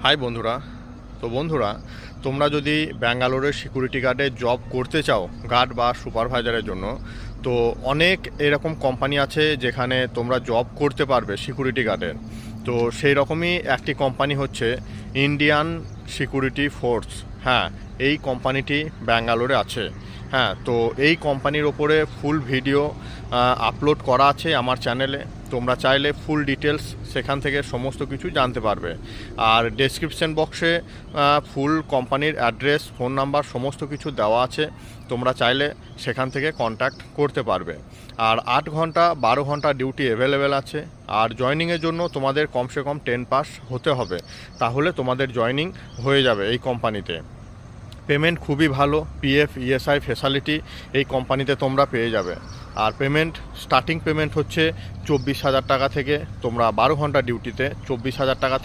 High বন্ধুরা। তো বন্ধুরা, তোমরা যদি ব্যাঙ্গালোরের সিকিউরিটি গার্ডে জব করতে চাও, গার্ড বা সুপারভাইজারের জন্য, তো অনেক এরকম কোম্পানি আছে যেখানে তোমরা জব করতে পারবে সিকিউরিটি গার্ডের। তো সেই রকমই একটি কোম্পানি হচ্ছে ইন্ডিয়ান সিকিউরিটি ফোর্স। হ্যাঁ, এই কোম্পানিটি ব্যাঙ্গালোরে আছে। হ্যাঁ, তো এই কোম্পানির ওপরে ফুল ভিডিও আপলোড করা আছে আমার চ্যানেলে। তোমরা চাইলে ফুল ডিটেলস সেখান থেকে সমস্ত কিছু জানতে পারবে। আর ডেসক্রিপশন বক্সে ফুল কোম্পানির অ্যাড্রেস, ফোন নাম্বার সমস্ত কিছু দেওয়া আছে। তোমরা চাইলে সেখান থেকে কন্ট্যাক্ট করতে পারবে। আর 8 ঘন্টা 12 ঘন্টা ডিউটি অ্যাভেলেবেল আছে। আর জয়নিংয়ের জন্য তোমাদের কমসে কম 10 পাস হতে হবে, তাহলে তোমাদের জয়নিং হয়ে যাবে এই কোম্পানিতে। পেমেন্ট খুবই ভালো, পিএফ ইএসআই ফেসিলিটি এই কোম্পানিতে তোমরা পেয়ে যাবে। আর পেমেন্ট স্টার্টিং পেমেন্ট হচ্ছে 24,000 টাকা থেকে। তোমরা 12 ঘন্টা ডিউটিতে 24,000 টাকা থেকে